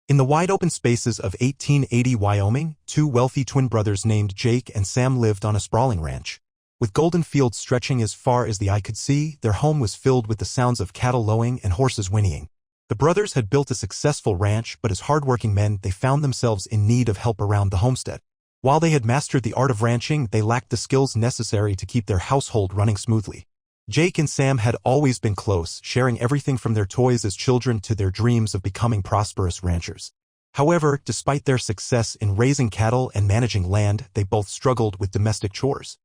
In the wide-open spaces of 1880 Wyoming, two wealthy twin brothers named Jake and Sam lived on a sprawling ranch. With golden fields stretching as far as the eye could see, their home was filled with the sounds of cattle lowing and horses whinnying. The brothers had built a successful ranch, but as hardworking men, they found themselves in need of help around the homestead. While they had mastered the art of ranching, they lacked the skills necessary to keep their household running smoothly. Jake and Sam had always been close, sharing everything from their toys as children to their dreams of becoming prosperous ranchers. However, despite their success in raising cattle and managing land, they both struggled with domestic chores.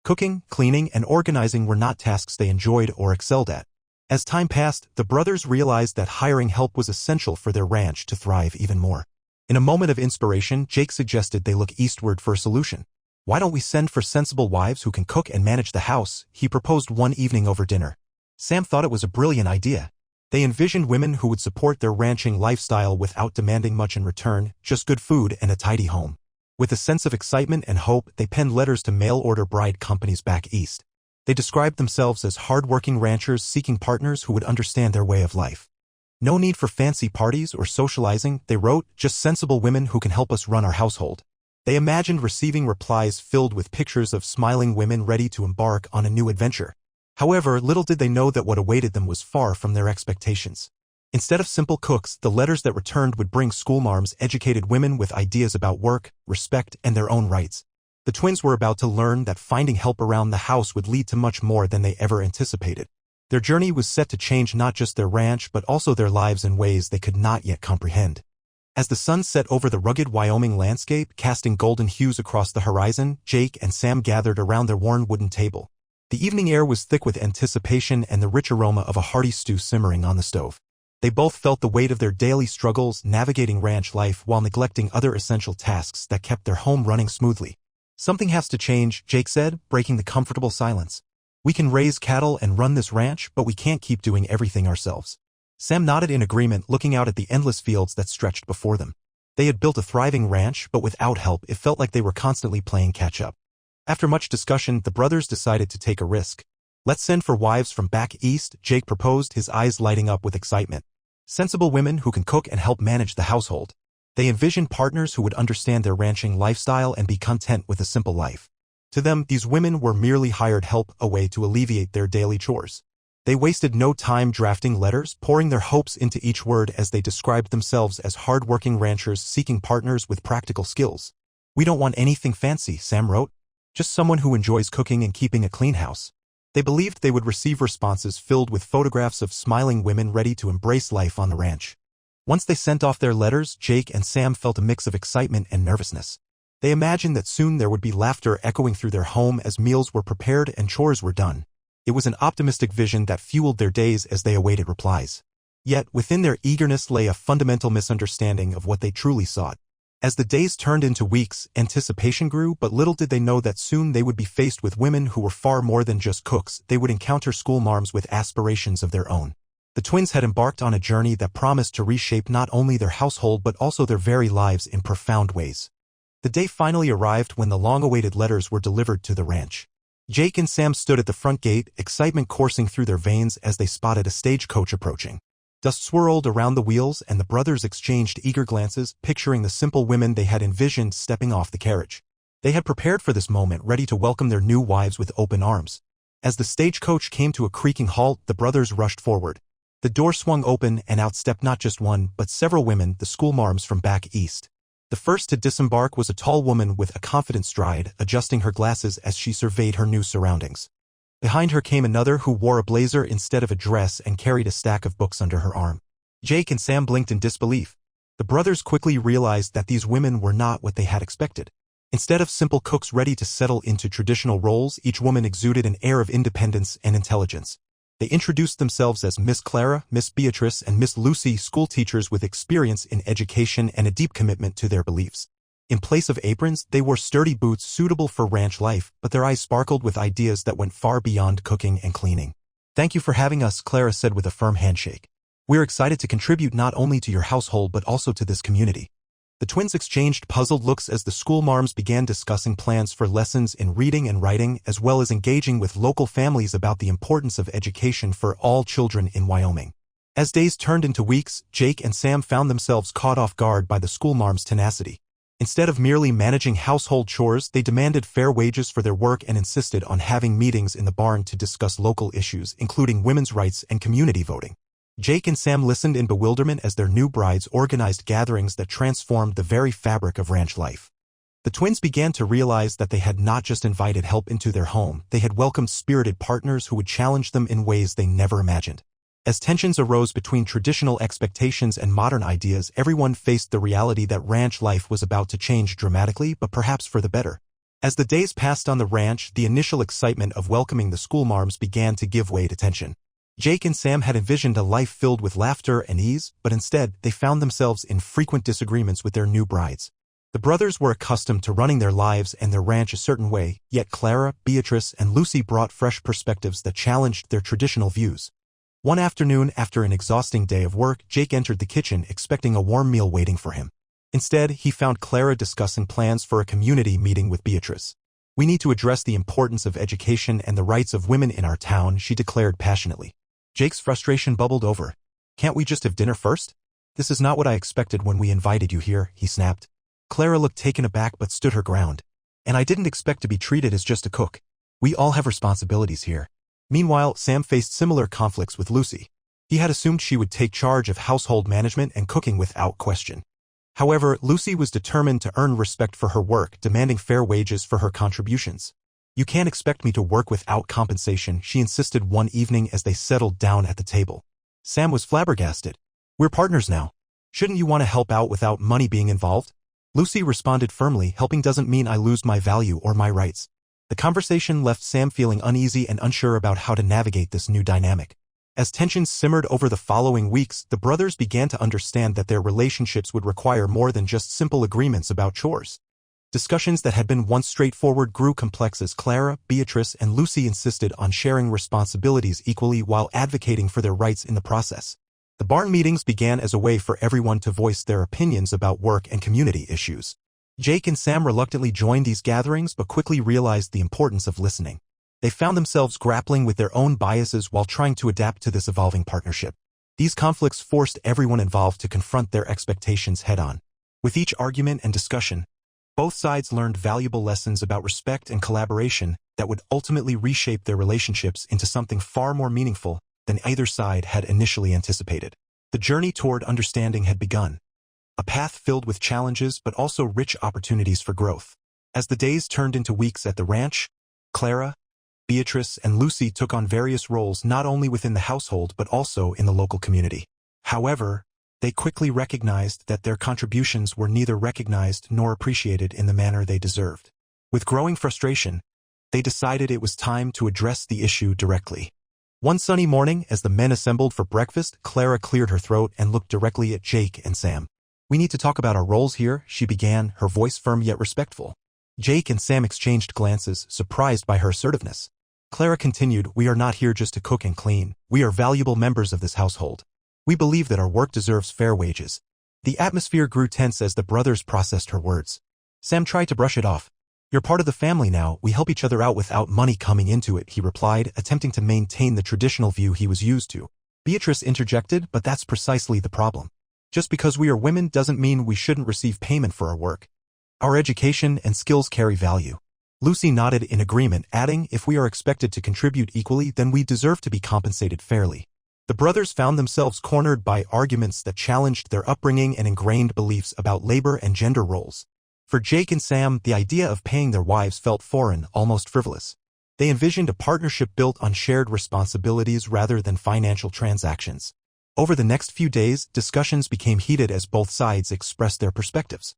Cooking, cleaning, and organizing were not tasks they enjoyed or excelled at. As time passed, the brothers realized that hiring help was essential for their ranch to thrive even more. In a moment of inspiration, Jake suggested they look eastward for a solution. "Why don't we send for sensible wives who can cook and manage the house?" he proposed one evening over dinner. Sam thought it was a brilliant idea. They envisioned women who would support their ranching lifestyle without demanding much in return, just good food and a tidy home. With a sense of excitement and hope, they penned letters to mail-order bride companies back east. They described themselves as hard-working ranchers seeking partners who would understand their way of life. "No need for fancy parties or socializing," they wrote, "just sensible women who can help us run our household." They imagined receiving replies filled with pictures of smiling women ready to embark on a new adventure. However, little did they know that what awaited them was far from their expectations. Instead of simple cooks, the letters that returned would bring schoolmarms, educated women with ideas about work, respect, and their own rights. The twins were about to learn that finding help around the house would lead to much more than they ever anticipated. Their journey was set to change not just their ranch but also their lives in ways they could not yet comprehend. As the sun set over the rugged Wyoming landscape, casting golden hues across the horizon, Jake and Sam gathered around their worn wooden table. The evening air was thick with anticipation and the rich aroma of a hearty stew simmering on the stove. They both felt the weight of their daily struggles navigating ranch life while neglecting other essential tasks that kept their home running smoothly. "Something has to change," Jake said, breaking the comfortable silence. "We can raise cattle and run this ranch, but we can't keep doing everything ourselves." Sam nodded in agreement, looking out at the endless fields that stretched before them. They had built a thriving ranch, but without help, it felt like they were constantly playing catch-up. After much discussion, the brothers decided to take a risk. "Let's send for wives from back east," Jake proposed, his eyes lighting up with excitement. Sensible women who can cook and help manage the household. They envisioned partners who would understand their ranching lifestyle and be content with a simple life. To them, these women were merely hired help, a way to alleviate their daily chores. They wasted no time drafting letters, pouring their hopes into each word as they described themselves as hard-working ranchers seeking partners with practical skills. "We don't want anything fancy," Sam wrote. "Just someone who enjoys cooking and keeping a clean house." They believed they would receive responses filled with photographs of smiling women ready to embrace life on the ranch. Once they sent off their letters, Jake and Sam felt a mix of excitement and nervousness. They imagined that soon there would be laughter echoing through their home as meals were prepared and chores were done. It was an optimistic vision that fueled their days as they awaited replies. Yet, within their eagerness lay a fundamental misunderstanding of what they truly sought. As the days turned into weeks, anticipation grew, but little did they know that soon they would be faced with women who were far more than just cooks. They would encounter schoolmarms with aspirations of their own. The twins had embarked on a journey that promised to reshape not only their household but also their very lives in profound ways. The day finally arrived when the long-awaited letters were delivered to the ranch. Jake and Sam stood at the front gate, excitement coursing through their veins as they spotted a stagecoach approaching. Dust swirled around the wheels and the brothers exchanged eager glances, picturing the simple women they had envisioned stepping off the carriage. They had prepared for this moment, ready to welcome their new wives with open arms. As the stagecoach came to a creaking halt, the brothers rushed forward. The door swung open and out stepped not just one, but several women, the schoolmarms from back east. The first to disembark was a tall woman with a confident stride, adjusting her glasses as she surveyed her new surroundings. Behind her came another who wore a blazer instead of a dress and carried a stack of books under her arm. Jake and Sam blinked in disbelief. The brothers quickly realized that these women were not what they had expected. Instead of simple cooks ready to settle into traditional roles, each woman exuded an air of independence and intelligence. They introduced themselves as Miss Clara, Miss Beatrice, and Miss Lucy, school teachers with experience in education and a deep commitment to their beliefs. In place of aprons, they wore sturdy boots suitable for ranch life, but their eyes sparkled with ideas that went far beyond cooking and cleaning. "Thank you for having us," Clara said with a firm handshake. "We're excited to contribute not only to your household but also to this community." The twins exchanged puzzled looks as the schoolmarms began discussing plans for lessons in reading and writing, as well as engaging with local families about the importance of education for all children in Wyoming. As days turned into weeks, Jake and Sam found themselves caught off guard by the schoolmarms' tenacity. Instead of merely managing household chores, they demanded fair wages for their work and insisted on having meetings in the barn to discuss local issues, including women's rights and community voting. Jake and Sam listened in bewilderment as their new brides organized gatherings that transformed the very fabric of ranch life. The twins began to realize that they had not just invited help into their home, they had welcomed spirited partners who would challenge them in ways they never imagined. As tensions arose between traditional expectations and modern ideas, everyone faced the reality that ranch life was about to change dramatically, but perhaps for the better. As the days passed on the ranch, the initial excitement of welcoming the schoolmarms began to give way to tension. Jake and Sam had envisioned a life filled with laughter and ease, but instead, they found themselves in frequent disagreements with their new brides. The brothers were accustomed to running their lives and their ranch a certain way, yet Clara, Beatrice, and Lucy brought fresh perspectives that challenged their traditional views. One afternoon, after an exhausting day of work, Jake entered the kitchen expecting a warm meal waiting for him. Instead, he found Clara discussing plans for a community meeting with Beatrice. "We need to address the importance of education and the rights of women in our town," she declared passionately. Jake's frustration bubbled over. "Can't we just have dinner first? This is not what I expected when we invited you here," he snapped. Clara looked taken aback but stood her ground. "And I didn't expect to be treated as just a cook. We all have responsibilities here." Meanwhile, Sam faced similar conflicts with Lucy. He had assumed she would take charge of household management and cooking without question. However, Lucy was determined to earn respect for her work, demanding fair wages for her contributions. "You can't expect me to work without compensation," she insisted one evening as they settled down at the table. Sam was flabbergasted. "We're partners now. Shouldn't you want to help out without money being involved?" Lucy responded firmly, "Helping doesn't mean I lose my value or my rights." The conversation left Sam feeling uneasy and unsure about how to navigate this new dynamic. As tensions simmered over the following weeks, the brothers began to understand that their relationships would require more than just simple agreements about chores. Discussions that had been once straightforward grew complex as Clara, Beatrice, and Lucy insisted on sharing responsibilities equally while advocating for their rights in the process. The barn meetings began as a way for everyone to voice their opinions about work and community issues. Jake and Sam reluctantly joined these gatherings but quickly realized the importance of listening. They found themselves grappling with their own biases while trying to adapt to this evolving partnership. These conflicts forced everyone involved to confront their expectations head-on. With each argument and discussion, both sides learned valuable lessons about respect and collaboration that would ultimately reshape their relationships into something far more meaningful than either side had initially anticipated. The journey toward understanding had begun. A path filled with challenges but also rich opportunities for growth. As the days turned into weeks at the ranch, Clara, Beatrice, and Lucy took on various roles not only within the household but also in the local community. However, they quickly recognized that their contributions were neither recognized nor appreciated in the manner they deserved. With growing frustration, they decided it was time to address the issue directly. One sunny morning, as the men assembled for breakfast, Clara cleared her throat and looked directly at Jake and Sam. "We need to talk about our roles here," she began, her voice firm yet respectful. Jake and Sam exchanged glances, surprised by her assertiveness. Clara continued, "We are not here just to cook and clean. We are valuable members of this household. We believe that our work deserves fair wages." The atmosphere grew tense as the brothers processed her words. Sam tried to brush it off. "You're part of the family now. We help each other out without money coming into it," he replied, attempting to maintain the traditional view he was used to. Beatrice interjected, "But that's precisely the problem. Just because we are women doesn't mean we shouldn't receive payment for our work. Our education and skills carry value." Lucy nodded in agreement, adding, "If we are expected to contribute equally, then we deserve to be compensated fairly." The brothers found themselves cornered by arguments that challenged their upbringing and ingrained beliefs about labor and gender roles. For Jake and Sam, the idea of paying their wives felt foreign, almost frivolous. They envisioned a partnership built on shared responsibilities rather than financial transactions. Over the next few days, discussions became heated as both sides expressed their perspectives.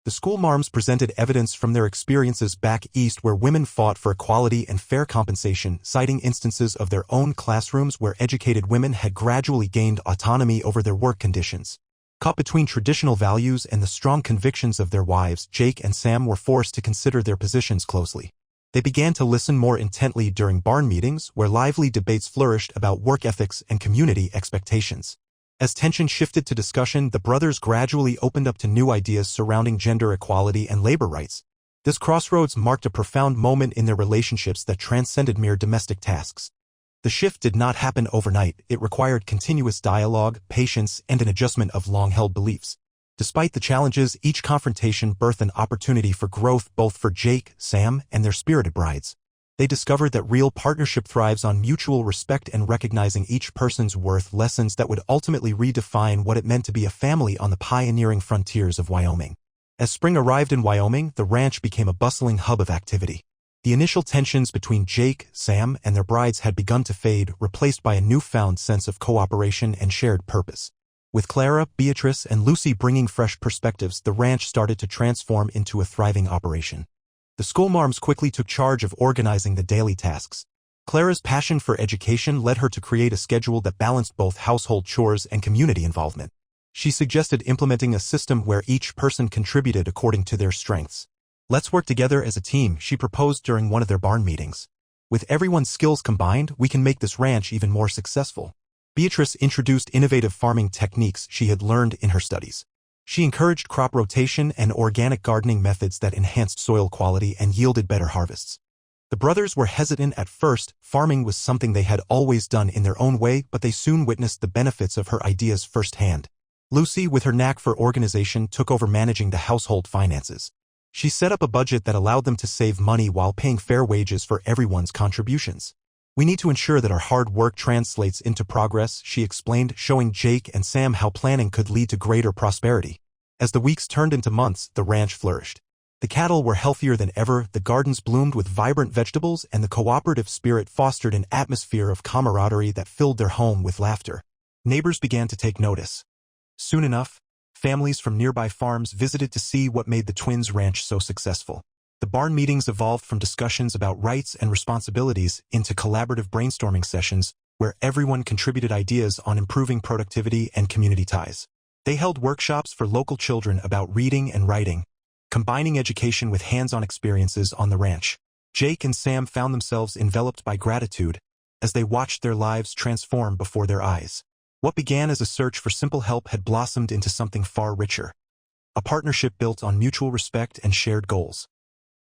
The schoolmarms presented evidence from their experiences back east where women fought for equality and fair compensation, citing instances of their own classrooms where educated women had gradually gained autonomy over their work conditions. Caught between traditional values and the strong convictions of their wives, Jake and Sam were forced to consider their positions closely. They began to listen more intently during barn meetings, where lively debates flourished about work ethics and community expectations. As tension shifted to discussion, the brothers gradually opened up to new ideas surrounding gender equality and labor rights. This crossroads marked a profound moment in their relationships that transcended mere domestic tasks. The shift did not happen overnight. It required continuous dialogue, patience, and an adjustment of long-held beliefs. Despite the challenges, each confrontation birthed an opportunity for growth both for Jake, Sam, and their spirited brides. They discovered that real partnership thrives on mutual respect and recognizing each person's worth, lessons that would ultimately redefine what it meant to be a family on the pioneering frontiers of Wyoming. As spring arrived in Wyoming, the ranch became a bustling hub of activity. The initial tensions between Jake, Sam, and their brides had begun to fade, replaced by a newfound sense of cooperation and shared purpose. With Clara, Beatrice, and Lucy bringing fresh perspectives, the ranch started to transform into a thriving operation. The schoolmarms quickly took charge of organizing the daily tasks. Clara's passion for education led her to create a schedule that balanced both household chores and community involvement. She suggested implementing a system where each person contributed according to their strengths. "Let's work together as a team," she proposed during one of their barn meetings. "With everyone's skills combined, we can make this ranch even more successful." Beatrice introduced innovative farming techniques she had learned in her studies. She encouraged crop rotation and organic gardening methods that enhanced soil quality and yielded better harvests. The brothers were hesitant at first. Farming was something they had always done in their own way, but they soon witnessed the benefits of her ideas firsthand. Lucy, with her knack for organization, took over managing the household finances. She set up a budget that allowed them to save money while paying fair wages for everyone's contributions. "We need to ensure that our hard work translates into progress," she explained, showing Jake and Sam how planning could lead to greater prosperity. As the weeks turned into months, the ranch flourished. The cattle were healthier than ever, the gardens bloomed with vibrant vegetables, and the cooperative spirit fostered an atmosphere of camaraderie that filled their home with laughter. Neighbors began to take notice. Soon enough, families from nearby farms visited to see what made the twins' ranch so successful. The barn meetings evolved from discussions about rights and responsibilities into collaborative brainstorming sessions where everyone contributed ideas on improving productivity and community ties. They held workshops for local children about reading and writing, combining education with hands-on experiences on the ranch. Jake and Sam found themselves enveloped by gratitude as they watched their lives transform before their eyes. What began as a search for simple help had blossomed into something far richer, a partnership built on mutual respect and shared goals.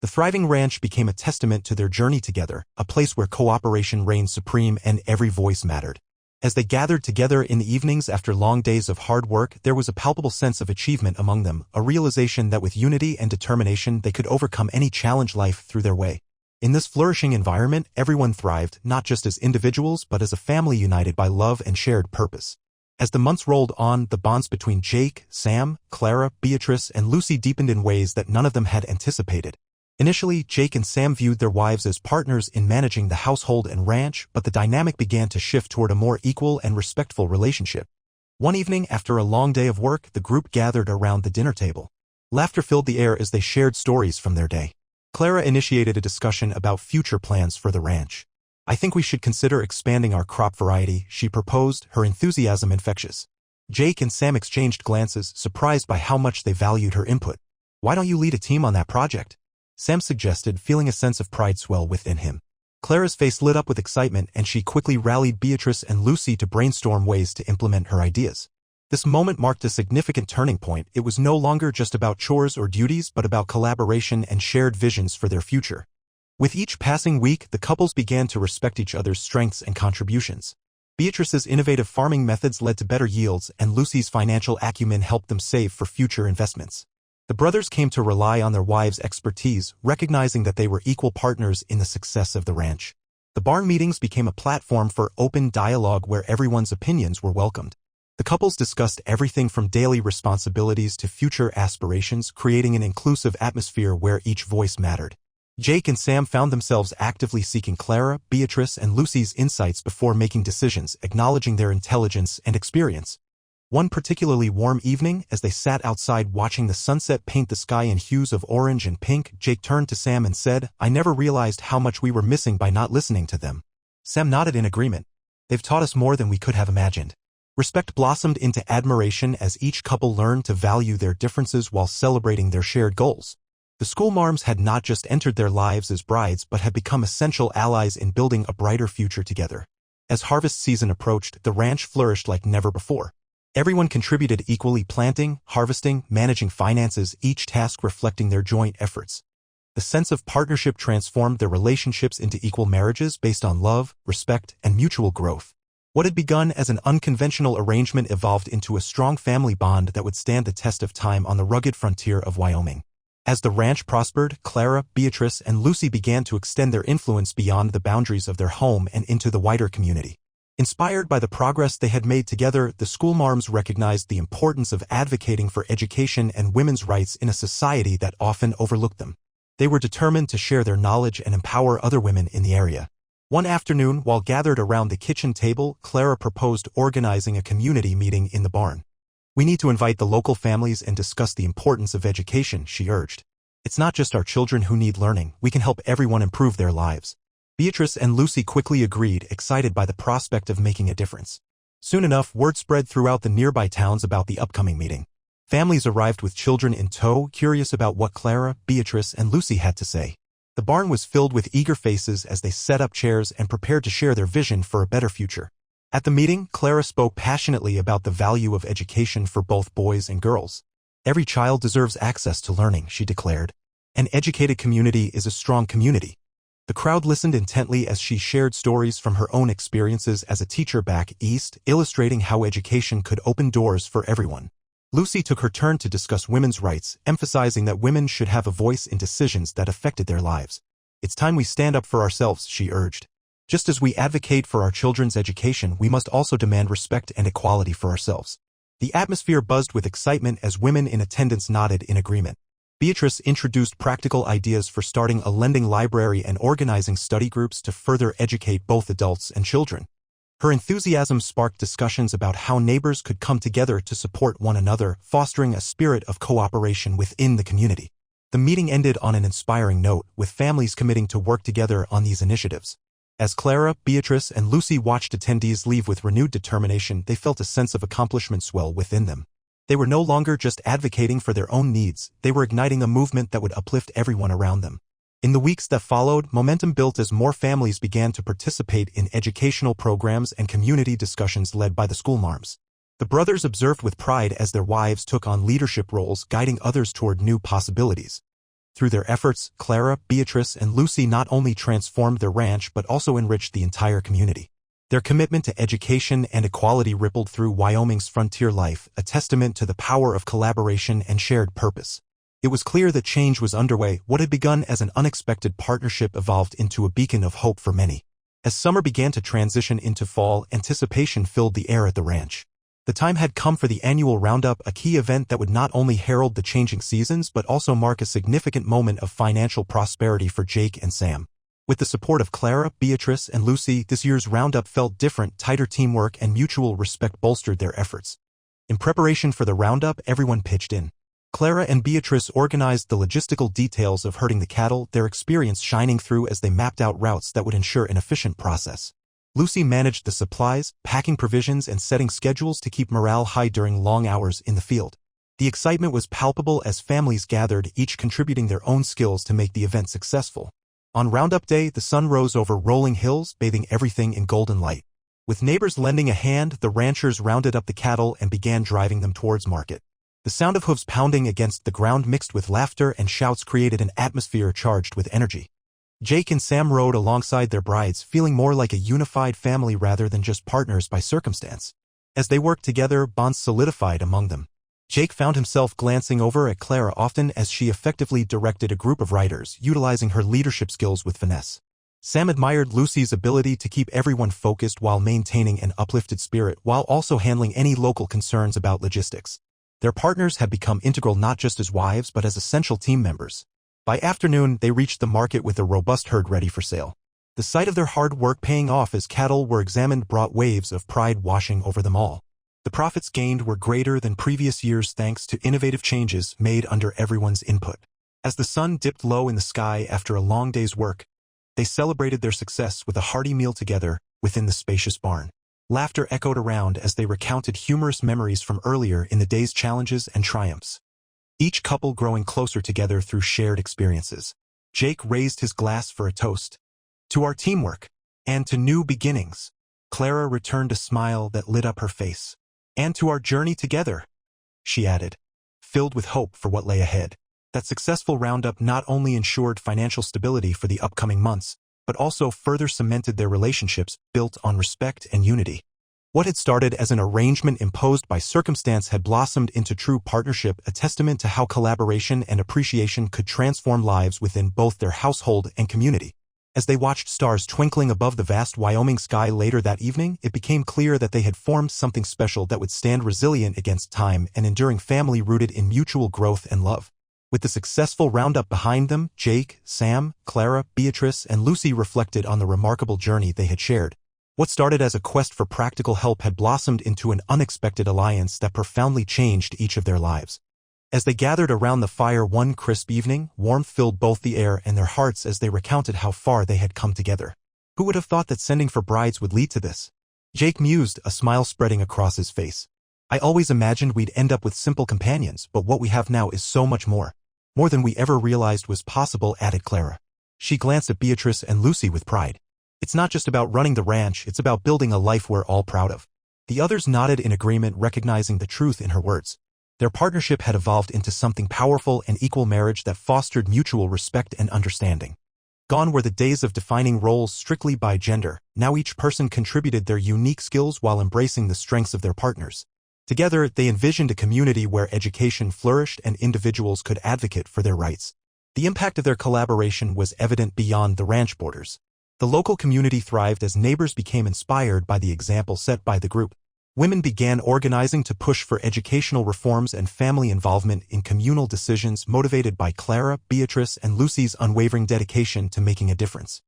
The thriving ranch became a testament to their journey together, a place where cooperation reigned supreme and every voice mattered. As they gathered together in the evenings after long days of hard work, there was a palpable sense of achievement among them, a realization that with unity and determination they could overcome any challenge life threw their way. In this flourishing environment, everyone thrived, not just as individuals but as a family united by love and shared purpose. As the months rolled on, the bonds between Jake, Sam, Clara, Beatrice, and Lucy deepened in ways that none of them had anticipated. Initially, Jake and Sam viewed their wives as partners in managing the household and ranch, but the dynamic began to shift toward a more equal and respectful relationship. One evening, after a long day of work, the group gathered around the dinner table. Laughter filled the air as they shared stories from their day. Clara initiated a discussion about future plans for the ranch. "I think we should consider expanding our crop variety," she proposed, her enthusiasm infectious. Jake and Sam exchanged glances, surprised by how much they valued her input. "Why don't you lead a team on that project?" Sam suggested, feeling a sense of pride swell within him. Clara's face lit up with excitement, and she quickly rallied Beatrice and Lucy to brainstorm ways to implement her ideas. This moment marked a significant turning point. It was no longer just about chores or duties, but about collaboration and shared visions for their future. With each passing week, the couples began to respect each other's strengths and contributions. Beatrice's innovative farming methods led to better yields, and Lucy's financial acumen helped them save for future investments. The brothers came to rely on their wives' expertise, recognizing that they were equal partners in the success of the ranch. The barn meetings became a platform for open dialogue where everyone's opinions were welcomed. The couples discussed everything from daily responsibilities to future aspirations, creating an inclusive atmosphere where each voice mattered. Jake and Sam found themselves actively seeking Clara, Beatrice, and Lucy's insights before making decisions, acknowledging their intelligence and experience. One particularly warm evening, as they sat outside watching the sunset paint the sky in hues of orange and pink, Jake turned to Sam and said, "I never realized how much we were missing by not listening to them." Sam nodded in agreement. "They've taught us more than we could have imagined." Respect blossomed into admiration as each couple learned to value their differences while celebrating their shared goals. The schoolmarms had not just entered their lives as brides but had become essential allies in building a brighter future together. As harvest season approached, the ranch flourished like never before. Everyone contributed equally, planting, harvesting, managing finances, each task reflecting their joint efforts. The sense of partnership transformed their relationships into equal marriages based on love, respect, and mutual growth. What had begun as an unconventional arrangement evolved into a strong family bond that would stand the test of time on the rugged frontier of Wyoming. As the ranch prospered, Clara, Beatrice, and Lucy began to extend their influence beyond the boundaries of their home and into the wider community. Inspired by the progress they had made together, the schoolmarms recognized the importance of advocating for education and women's rights in a society that often overlooked them. They were determined to share their knowledge and empower other women in the area. One afternoon, while gathered around the kitchen table, Clara proposed organizing a community meeting in the barn. "We need to invite the local families and discuss the importance of education," she urged. "It's not just our children who need learning, we can help everyone improve their lives." Beatrice and Lucy quickly agreed, excited by the prospect of making a difference. Soon enough, word spread throughout the nearby towns about the upcoming meeting. Families arrived with children in tow, curious about what Clara, Beatrice, and Lucy had to say. The barn was filled with eager faces as they set up chairs and prepared to share their vision for a better future. At the meeting, Clara spoke passionately about the value of education for both boys and girls. "Every child deserves access to learning," she declared. "An educated community is a strong community." The crowd listened intently as she shared stories from her own experiences as a teacher back east, illustrating how education could open doors for everyone. Lucy took her turn to discuss women's rights, emphasizing that women should have a voice in decisions that affected their lives. "It's time we stand up for ourselves," she urged. "Just as we advocate for our children's education, we must also demand respect and equality for ourselves." The atmosphere buzzed with excitement as women in attendance nodded in agreement. Beatrice introduced practical ideas for starting a lending library and organizing study groups to further educate both adults and children. Her enthusiasm sparked discussions about how neighbors could come together to support one another, fostering a spirit of cooperation within the community. The meeting ended on an inspiring note, with families committing to work together on these initiatives. As Clara, Beatrice, and Lucy watched attendees leave with renewed determination, they felt a sense of accomplishment swell within them. They were no longer just advocating for their own needs, they were igniting a movement that would uplift everyone around them. In the weeks that followed, momentum built as more families began to participate in educational programs and community discussions led by the schoolmarms. The brothers observed with pride as their wives took on leadership roles, guiding others toward new possibilities. Through their efforts, Clara, Beatrice, and Lucy not only transformed their ranch but also enriched the entire community. Their commitment to education and equality rippled through Wyoming's frontier life, a testament to the power of collaboration and shared purpose. It was clear that change was underway. What had begun as an unexpected partnership evolved into a beacon of hope for many. As summer began to transition into fall, anticipation filled the air at the ranch. The time had come for the annual roundup, a key event that would not only herald the changing seasons but also mark a significant moment of financial prosperity for Jake and Sam. With the support of Clara, Beatrice, and Lucy, this year's roundup felt different. Tighter teamwork and mutual respect bolstered their efforts. In preparation for the roundup, everyone pitched in. Clara and Beatrice organized the logistical details of herding the cattle, their experience shining through as they mapped out routes that would ensure an efficient process. Lucy managed the supplies, packing provisions, and setting schedules to keep morale high during long hours in the field. The excitement was palpable as families gathered, each contributing their own skills to make the event successful. On Roundup Day, the sun rose over rolling hills, bathing everything in golden light. With neighbors lending a hand, the ranchers rounded up the cattle and began driving them towards market. The sound of hooves pounding against the ground mixed with laughter and shouts created an atmosphere charged with energy. Jake and Sam rode alongside their brides, feeling more like a unified family rather than just partners by circumstance. As they worked together, bonds solidified among them. Jake found himself glancing over at Clara often as she effectively directed a group of riders, utilizing her leadership skills with finesse. Sam admired Lucy's ability to keep everyone focused while maintaining an uplifted spirit while also handling any local concerns about logistics. Their partners had become integral not just as wives but as essential team members. By afternoon, they reached the market with a robust herd ready for sale. The sight of their hard work paying off as cattle were examined brought waves of pride washing over them all. The profits gained were greater than previous years thanks to innovative changes made under everyone's input. As the sun dipped low in the sky after a long day's work, they celebrated their success with a hearty meal together within the spacious barn. Laughter echoed around as they recounted humorous memories from earlier in the day's challenges and triumphs. Each couple growing closer together through shared experiences. Jake raised his glass for a toast. "To our teamwork, and to new beginnings." Clara returned a smile that lit up her face. "And to our journey together," she added, filled with hope for what lay ahead. That successful roundup not only ensured financial stability for the upcoming months, but also further cemented their relationships built on respect and unity. What had started as an arrangement imposed by circumstance had blossomed into true partnership, a testament to how collaboration and appreciation could transform lives within both their household and community. As they watched stars twinkling above the vast Wyoming sky later that evening, it became clear that they had formed something special that would stand resilient against time, an enduring family rooted in mutual growth and love. With the successful roundup behind them, Jake, Sam, Clara, Beatrice, and Lucy reflected on the remarkable journey they had shared. What started as a quest for practical help had blossomed into an unexpected alliance that profoundly changed each of their lives. As they gathered around the fire one crisp evening, warmth filled both the air and their hearts as they recounted how far they had come together. Who would have thought that sending for brides would lead to this? Jake mused, a smile spreading across his face. I always imagined we'd end up with simple companions, but what we have now is so much more. More than we ever realized was possible, added Clara. She glanced at Beatrice and Lucy with pride. It's not just about running the ranch, it's about building a life we're all proud of. The others nodded in agreement, recognizing the truth in her words. Their partnership had evolved into something powerful, an equal marriage that fostered mutual respect and understanding. Gone were the days of defining roles strictly by gender. Now each person contributed their unique skills while embracing the strengths of their partners. Together, they envisioned a community where education flourished and individuals could advocate for their rights. The impact of their collaboration was evident beyond the ranch borders. The local community thrived as neighbors became inspired by the example set by the group. Women began organizing to push for educational reforms and family involvement in communal decisions, motivated by Clara, Beatrice, and Lucy's unwavering dedication to making a difference.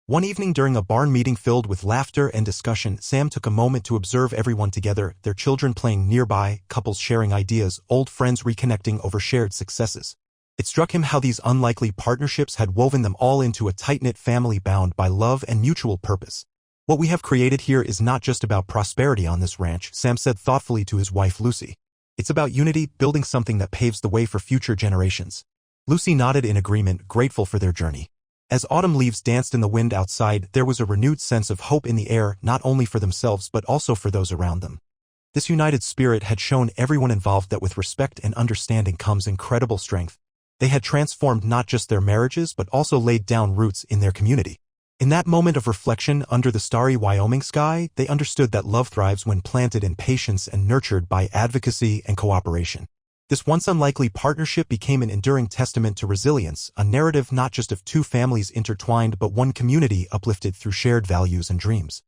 One evening during a barn meeting filled with laughter and discussion, Sam took a moment to observe everyone together, their children playing nearby, couples sharing ideas, old friends reconnecting over shared successes. It struck him how these unlikely partnerships had woven them all into a tight-knit family bound by love and mutual purpose. What we have created here is not just about prosperity on this ranch, Sam said thoughtfully to his wife Lucy. It's about unity, building something that paves the way for future generations. Lucy nodded in agreement, grateful for their journey. As autumn leaves danced in the wind outside, there was a renewed sense of hope in the air, not only for themselves but also for those around them. This united spirit had shown everyone involved that with respect and understanding comes incredible strength. They had transformed not just their marriages but also laid down roots in their community. In that moment of reflection under the starry Wyoming sky, they understood that love thrives when planted in patience and nurtured by advocacy and cooperation. This once unlikely partnership became an enduring testament to resilience, a narrative not just of two families intertwined but one community uplifted through shared values and dreams.